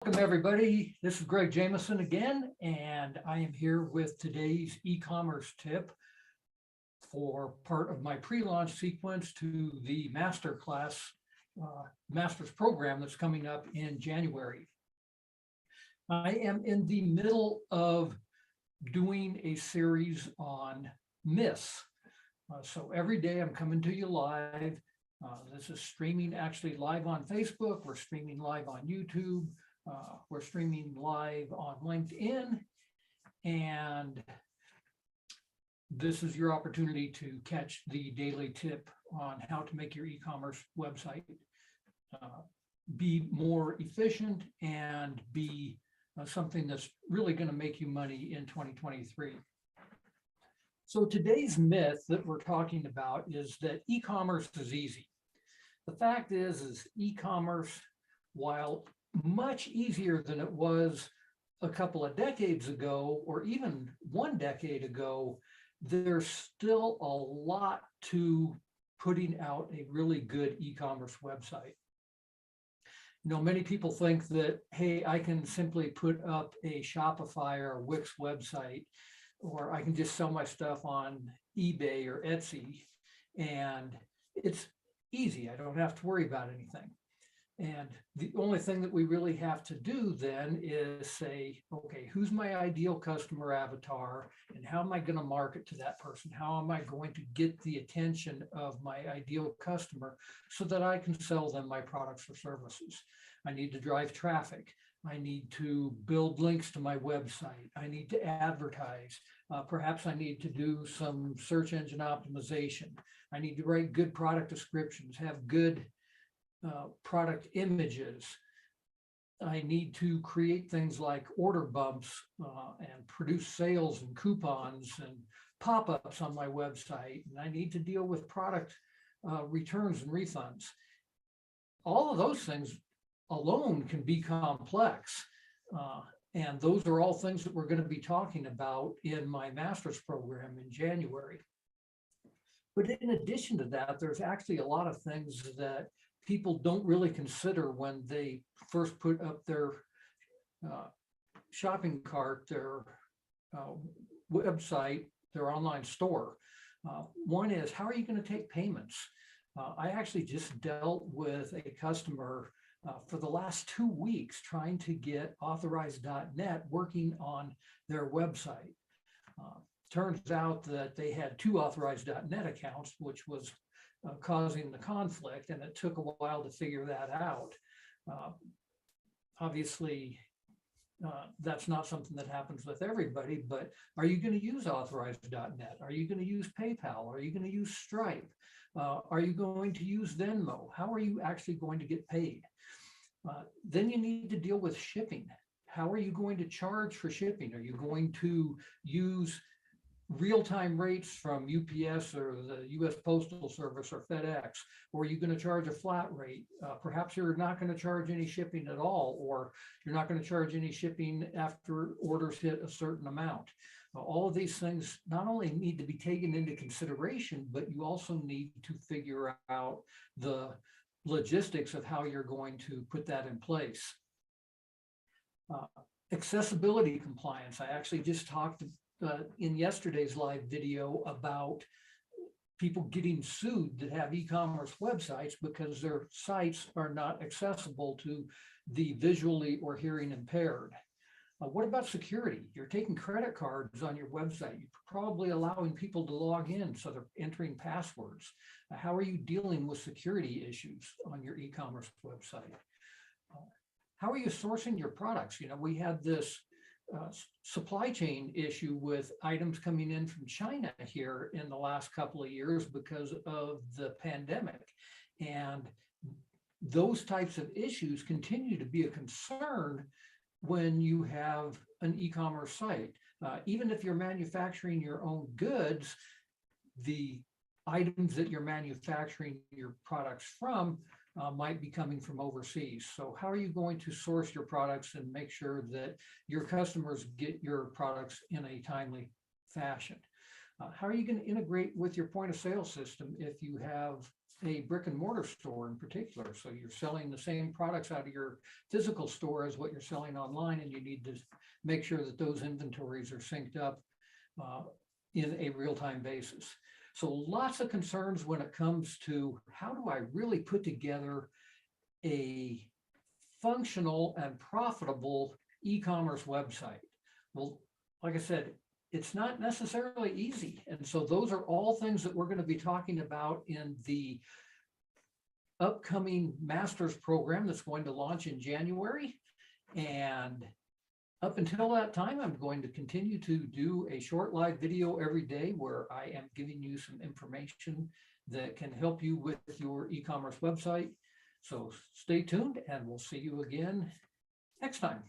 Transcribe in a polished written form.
Welcome, everybody. This is Greg Jameson again, and I am here with today's e-commerce tip for part of my pre-launch sequence to the masterclass, master's program that's coming up in January. I am in the middle of doing a series on myths. So every day I'm coming to you live. This is streaming actually live on Facebook. We're streaming live on YouTube. We're streaming live on LinkedIn, and this is your opportunity to catch the daily tip on how to make your e-commerce website be more efficient and be something that's really going to make you money in 2023. So today's myth that we're talking about is that e-commerce is easy. The fact is e-commerce, while much easier than it was a couple of decades ago, or even one decade ago, there's still a lot to putting out a really good e-commerce website. You know, many people think that, hey, I can simply put up a Shopify or Wix website, or I can just sell my stuff on eBay or Etsy, and it's easy. I don't have to worry about anything. And the only thing that we really have to do then is say, okay, who's my ideal customer avatar and how am I going to market to that person? How am I going to get the attention of my ideal customer so that I can sell them my products or services? I need to drive traffic. I need to build links to my website. I need to advertise. Perhaps I need to do some search engine optimization. I need to write good product descriptions, have good product images. I need to create things like order bumps and produce sales and coupons and pop-ups on my website. And I need to deal with product returns and refunds. All of those things alone can be complex. And those are all things that we're going to be talking about in my master's program in January. But in addition to that, there's actually a lot of things that people don't really consider when they first put up their shopping cart, their website, their online store. One is, how are you going to take payments? I actually just dealt with a customer for the last 2 weeks trying to get Authorized.net working on their website. Turns out that they had 2 Authorized.net accounts, which was causing the conflict, and it took a while to figure that out. Obviously, that's not something that happens with everybody, but are you going to use Authorized.net? Are you going to use PayPal? Are you going to use Stripe? Are you going to use Venmo? How are you actually going to get paid? Then you need to deal with shipping. How are you going to charge for shipping? Are you going to use real-time rates from UPS or the US Postal Service or FedEx, or are you going to charge a flat rate? Perhaps you're not going to charge any shipping at all, or you're not going to charge any shipping after orders hit a certain amount. All of these things not only need to be taken into consideration, but you also need to figure out the logistics of how you're going to put that in place. Accessibility compliance. I actually just talked in yesterday's live video about people getting sued that have e-commerce websites because their sites are not accessible to the visually or hearing impaired. What about security? You're taking credit cards on your website. You're probably allowing people to log in, so they're entering passwords. How are you dealing with security issues on your e-commerce website? How are you sourcing your products? You know, we had this supply chain issue with items coming in from China here in the last couple of years because of the pandemic. And those types of issues continue to be a concern when you have an e-commerce site. Even if you're manufacturing your own goods, the items that you're manufacturing your products from might be coming from overseas. So how are you going to source your products and make sure that your customers get your products in a timely fashion? How are you going to integrate with your point of sale system if you have a brick and mortar store in particular. So you're selling the same products out of your physical store as what you're selling online, and you need to make sure that those inventories are synced up in a real-time basis. So lots of concerns when it comes to how do I really put together a functional and profitable e-commerce website. Well, like I said, it's not necessarily easy. And so those are all things that we're going to be talking about in the upcoming master's program that's going to launch in January. And up until that time, I'm going to continue to do a short live video every day where I am giving you some information that can help you with your e-commerce website. So stay tuned, and we'll see you again next time.